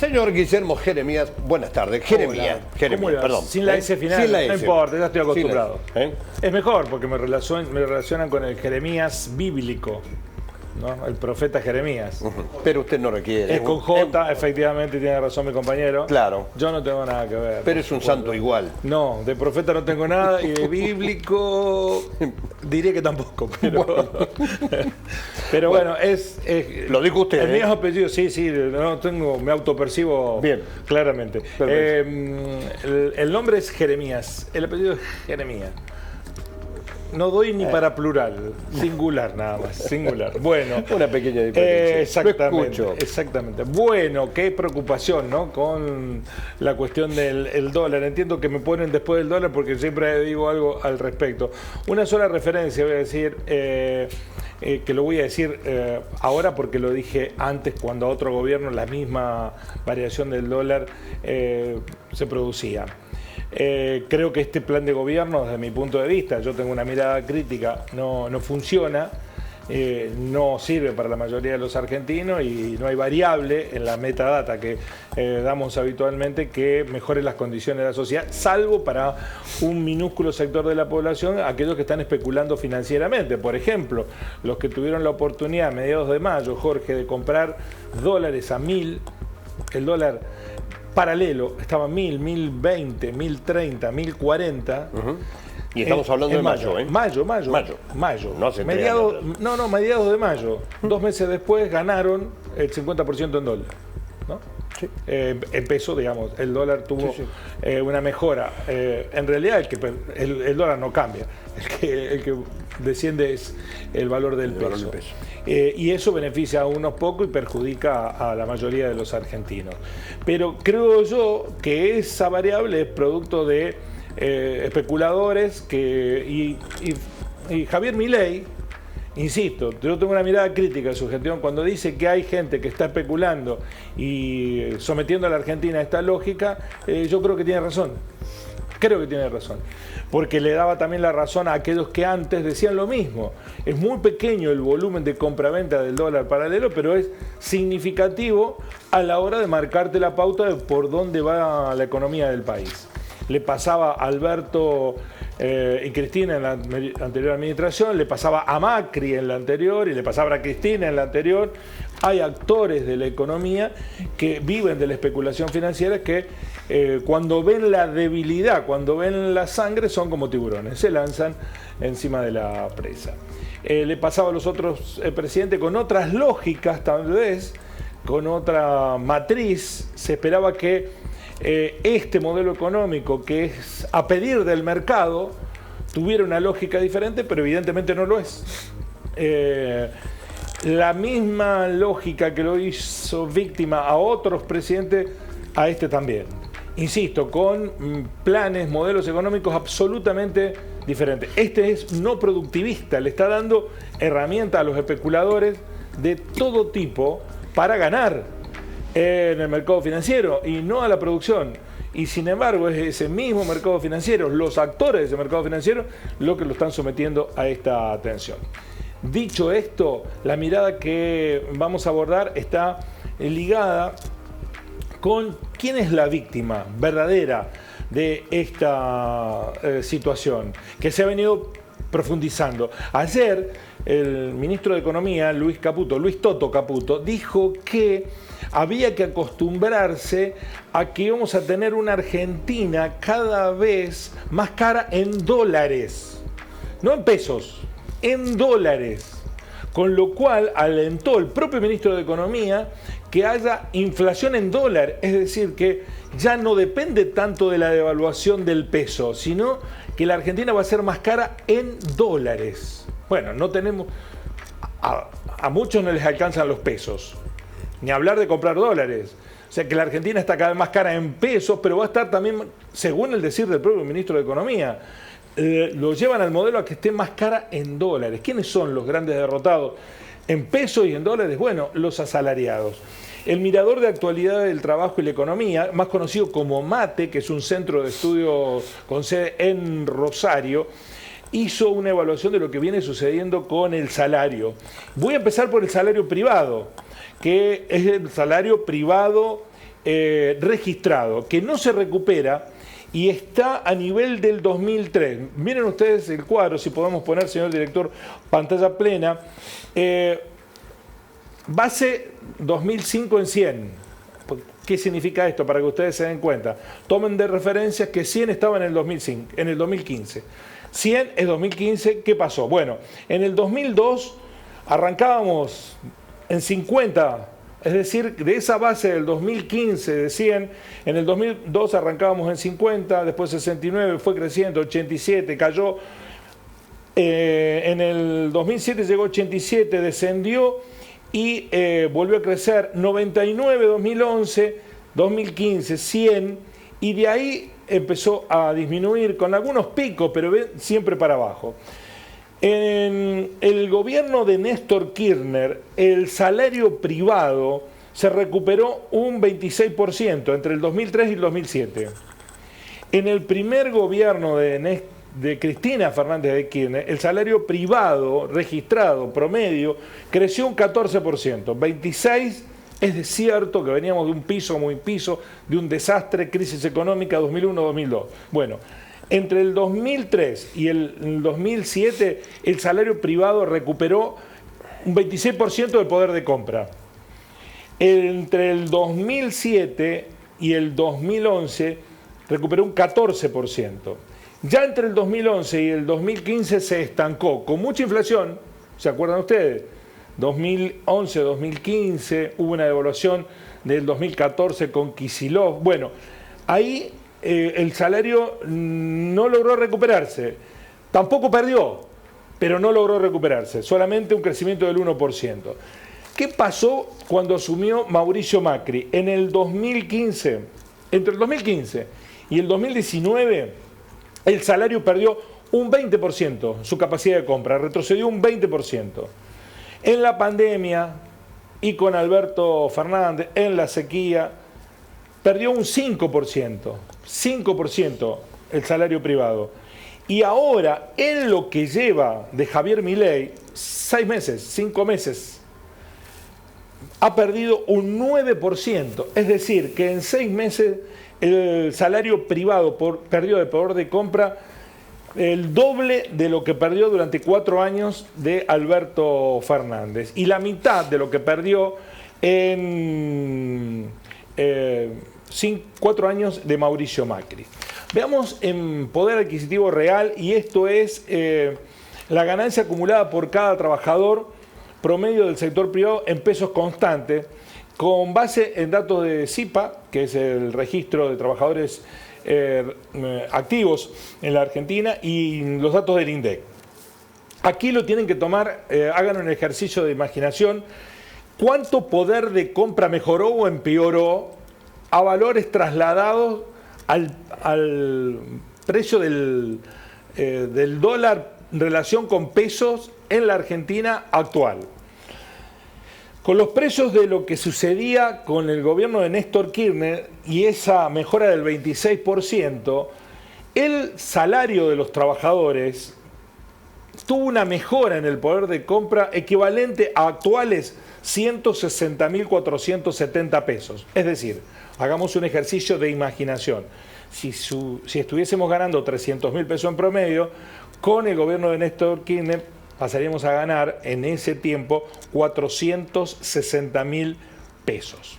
Señor Guillermo Jeremías, buenas tardes. Jeremías, perdón. Sin la S final, Sin la S. no importa, ya estoy acostumbrado. ¿Eh? Es mejor porque me relacionan con el Jeremías bíblico, ¿no? El profeta Jeremías. Pero usted no requiere. Es con J, efectivamente, tiene razón mi compañero. Claro. Yo no tengo nada que ver. Pero es un santo igual. No, de profeta no tengo nada y de bíblico diré que tampoco, pero bueno, lo dijo usted. El mío apellido, sí, no tengo, me autopercibo bien, claramente. El nombre es Jeremías, el apellido es Jeremías. No doy ni para plural, singular nada más, singular. Bueno, una pequeña diferencia. Exactamente. Bueno, qué preocupación, ¿no? Con la cuestión del dólar. Entiendo que me ponen después del dólar porque siempre digo algo al respecto. Una sola referencia voy a decir, que lo voy a decir ahora porque lo dije antes cuando a otro gobierno la misma variación del dólar se producía. Creo que este plan de gobierno, desde mi punto de vista, yo tengo una mirada crítica, no funciona, no sirve para la mayoría de los argentinos y no hay variable en la metadata que damos habitualmente que mejore las condiciones de la sociedad, salvo para un minúsculo sector de la población, aquellos que están especulando financieramente. Por ejemplo, los que tuvieron la oportunidad a mediados de mayo, Jorge, de comprar dólares a 1.000, el dólar paralelo estaba 1.000, 1.020, 1.030, 1.040. Y estamos hablando de mayo, ¿eh? Mayo. No hace mediados de mayo. 2 meses después ganaron el 50% en dólar, ¿no? Sí. En peso, digamos, el dólar tuvo una mejora. En realidad el dólar no cambia. El que desciende es el valor del peso. Y eso beneficia a unos pocos y perjudica a la mayoría de los argentinos. Pero creo yo que esa variable es producto de especuladores y Javier Milei, insisto, yo tengo una mirada crítica de su gestión cuando dice que hay gente que está especulando y sometiendo a la Argentina a esta lógica. Yo creo que tiene razón. Porque le daba también la razón a aquellos que antes decían lo mismo. Es muy pequeño el volumen de compra-venta del dólar paralelo, pero es significativo a la hora de marcarte la pauta de por dónde va la economía del país. Le pasaba a Alberto y Cristina en la anterior administración, le pasaba a Macri en la anterior y le pasaba a Cristina en la anterior. Hay actores de la economía que viven de la especulación financiera que cuando ven la debilidad, cuando ven la sangre, son como tiburones, se lanzan encima de la presa. Le pasaba a los otros presidentes con otras lógicas, tal vez, con otra matriz. Se esperaba que este modelo económico, que es a pedir del mercado, tuviera una lógica diferente, pero evidentemente no lo es. La misma lógica que lo hizo víctima a otros presidentes, a este también. Insisto, con planes, modelos económicos absolutamente diferentes. Este es no productivista, le está dando herramientas a los especuladores de todo tipo para ganar en el mercado financiero y no a la producción. Y sin embargo es ese mismo mercado financiero, los actores de ese mercado financiero, lo que lo están sometiendo a esta tensión. Dicho esto, la mirada que vamos a abordar está ligada con quién es la víctima verdadera de esta situación que se ha venido profundizando. Ayer el ministro de Economía, Luis Toto Caputo, dijo que había que acostumbrarse a que íbamos a tener una Argentina cada vez más cara en dólares, no en pesos, en dólares. Con lo cual alentó el propio ministro de Economía que haya inflación en dólar, es decir, que ya no depende tanto de la devaluación del peso, sino que la Argentina va a ser más cara en dólares. Bueno, no tenemos, a muchos no les alcanzan los pesos, ni hablar de comprar dólares. O sea que la Argentina está cada vez más cara en pesos, pero va a estar también, según el decir del propio ministro de Economía, lo llevan al modelo a que esté más cara en dólares. ¿Quiénes son los grandes derrotados en pesos y en dólares? Bueno, los asalariados. El Mirador de Actualidad del Trabajo y la Economía, más conocido como MATE, que es un centro de estudio con sede en Rosario, hizo una evaluación de lo que viene sucediendo con el salario. Voy a empezar por el salario privado, que es el salario privado registrado, que no se recupera y está a nivel del 2003. Miren ustedes el cuadro, si podemos poner, señor director, pantalla plena. Base 2005 en 100. ¿Qué significa esto? Para que ustedes se den cuenta. Tomen de referencia que 100 estaba en el 2005, en el 2015. 100 es 2015. ¿Qué pasó? Bueno, en el 2002 arrancábamos en 50. Es decir, de esa base del 2015 de 100, en el 2002 arrancábamos en 50, después 69, fue creciendo, 87, cayó. En el 2007 llegó 87, descendió y volvió a crecer. 99, 2011, 2015, 100, y de ahí empezó a disminuir con algunos picos, pero siempre para abajo. En el gobierno de Néstor Kirchner, el salario privado se recuperó un 26% entre el 2003 y el 2007. En el primer gobierno de Cristina Fernández de Kirchner, el salario privado registrado promedio creció un 14%. 26% es cierto que veníamos de un piso muy piso, de un desastre, crisis económica 2001-2002. Bueno, entre el 2003 y el 2007, el salario privado recuperó un 26% del poder de compra. Entre el 2007 y el 2011, recuperó un 14%. Ya entre el 2011 y el 2015 se estancó, con mucha inflación, ¿se acuerdan ustedes? 2011, 2015, hubo una devaluación del 2014 con Kicillof. Bueno, ahí el salario no logró recuperarse, tampoco perdió, pero no logró recuperarse, solamente un crecimiento del 1%. ¿Qué pasó cuando asumió Mauricio Macri? En el 2015, entre el 2015 y el 2019, el salario perdió un 20%, su capacidad de compra, retrocedió un 20%. En la pandemia y con Alberto Fernández, en la sequía, perdió un 5% el salario privado. Y ahora, en lo que lleva de Javier Milei, 5 meses, ha perdido un 9%. Es decir, que en 6 meses el salario privado perdió de poder de compra el doble de lo que perdió durante 4 años de Alberto Fernández. Y la mitad de lo que perdió en 4 años de Mauricio Macri. Veamos en poder adquisitivo real, y esto es la ganancia acumulada por cada trabajador promedio del sector privado en pesos constantes, con base en datos de CIPA, que es el registro de trabajadores activos en la Argentina, y los datos del INDEC. Aquí lo tienen que tomar, hagan un ejercicio de imaginación. ¿Cuánto poder de compra mejoró o empeoró a valores trasladados al precio del dólar en relación con pesos en la Argentina actual? Con los precios de lo que sucedía con el gobierno de Néstor Kirchner y esa mejora del 26%, el salario de los trabajadores tuvo una mejora en el poder de compra equivalente a actuales 160.470 pesos. Es decir, hagamos un ejercicio de imaginación. Si estuviésemos ganando 300.000 pesos en promedio, con el gobierno de Néstor Kirchner pasaríamos a ganar en ese tiempo 460.000 pesos.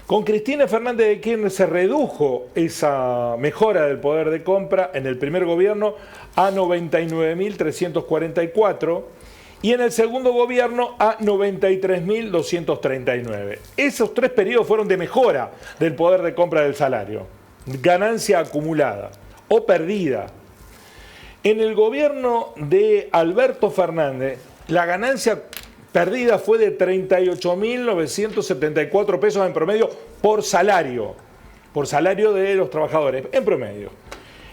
Con Cristina Fernández de Kirchner se redujo esa mejora del poder de compra en el primer gobierno a 99.344 y en el segundo gobierno a 93.239. Esos 3 periodos fueron de mejora del poder de compra del salario, ganancia acumulada o perdida. En el gobierno de Alberto Fernández, la ganancia perdida fue de 38.974 pesos en promedio por salario de los trabajadores, en promedio.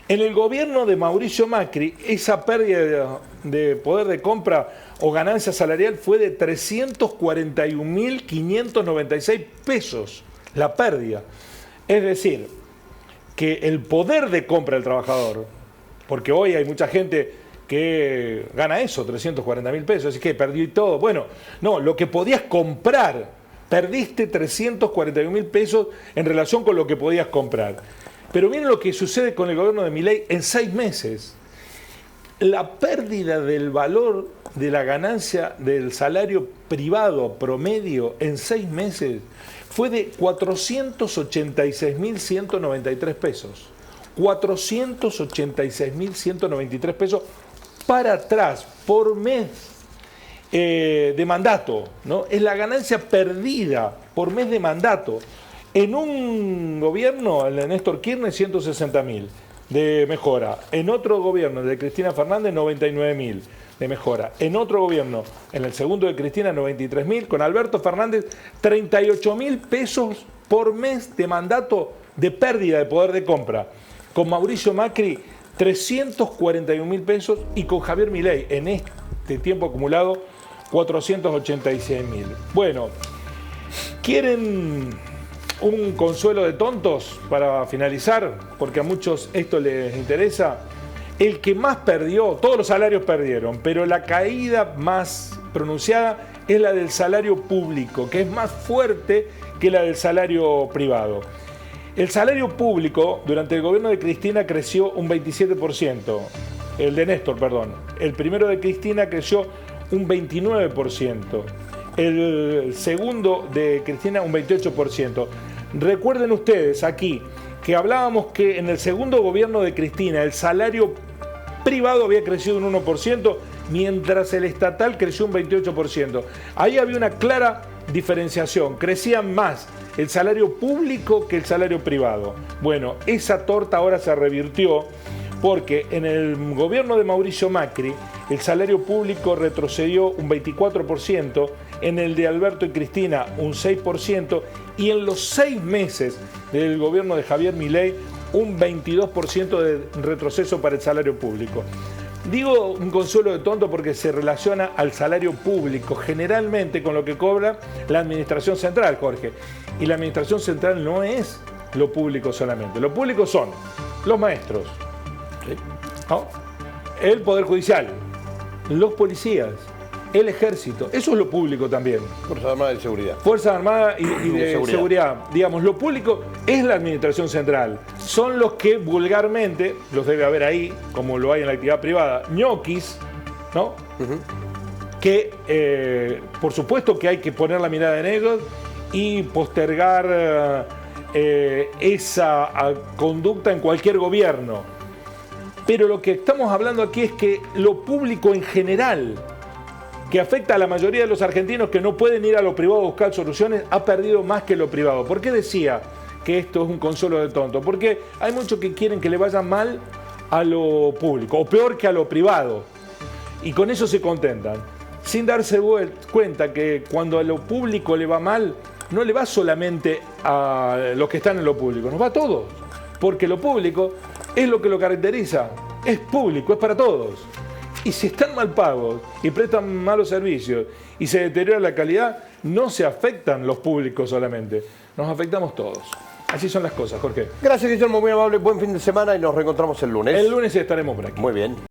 En el gobierno de Mauricio Macri, esa pérdida de poder de compra o ganancia salarial fue de 341.596 pesos, la pérdida. Es decir, que el poder de compra del trabajador, porque hoy hay mucha gente que gana eso, 340.000 pesos, así que perdió y todo. Bueno, no, lo que podías comprar Perdiste 341.000 pesos en relación con lo que podías comprar. Pero miren lo que sucede con el gobierno de Milei en 6 meses. La pérdida del valor de la ganancia del salario privado promedio en 6 meses fue de 486.193 pesos. 486.193 pesos para atrás por mes de mandato, ¿no? Es la ganancia perdida por mes de mandato. En un gobierno, el de Néstor Kirchner, 160.000 de mejora. En otro gobierno, el de Cristina Fernández, 99.000 de mejora. En otro gobierno, en el segundo de Cristina, 93.000. Con Alberto Fernández, 38.000 pesos por mes de mandato de pérdida de poder de compra. Con Mauricio Macri, 341.000 pesos. Y con Javier Milei, en este tiempo acumulado, 486.000. Bueno, ¿quieren un consuelo de tontos para finalizar? Porque a muchos esto les interesa. El que más perdió, todos los salarios perdieron, pero la caída más pronunciada es la del salario público, que es más fuerte que la del salario privado. El salario público durante el gobierno de Cristina creció un 27%, el de Néstor, perdón. El primero de Cristina creció un 29%, el segundo de Cristina un 28%. Recuerden ustedes aquí que hablábamos que en el segundo gobierno de Cristina el salario privado había crecido un 1%, mientras el estatal creció un 28%. Ahí había una clara diferenciación, crecían más el salario público que el salario privado. Bueno, esa torta ahora se revirtió porque en el gobierno de Mauricio Macri el salario público retrocedió un 24%, en el de Alberto y Cristina un 6%, y en los 6 meses del gobierno de Javier Milei un 22% de retroceso para el salario público. Digo un consuelo de tonto porque se relaciona al salario público generalmente con lo que cobra la administración central, Jorge. Y la administración central no es lo público solamente. Lo público son los maestros, ¿no? El Poder Judicial, los policías, el ejército. Eso es lo público también. Fuerzas Armadas y Seguridad. Fuerzas Armadas y de seguridad. Digamos, lo público es la administración central. Son los que vulgarmente, los debe haber ahí, como lo hay en la actividad privada, ñoquis, ¿no? Que por supuesto que hay que poner la mirada en ellos y postergar esa conducta en cualquier gobierno. Pero lo que estamos hablando aquí es que lo público en general, que afecta a la mayoría de los argentinos que no pueden ir a lo privado a buscar soluciones, ha perdido más que lo privado. ¿Por qué decía que esto es un consuelo de tonto? Porque hay muchos que quieren que le vaya mal a lo público, o peor que a lo privado, y con eso se contentan, sin darse cuenta que cuando a lo público le va mal, no le va solamente a los que están en lo público, nos va a todos, porque lo público es lo que lo caracteriza, es público, es para todos. Y si están mal pagos y prestan malos servicios y se deteriora la calidad, no se afectan los públicos solamente, nos afectamos todos. Así son las cosas, Jorge. Gracias, Guillermo, muy amable, buen fin de semana y nos reencontramos el lunes. El lunes estaremos por aquí. Muy bien.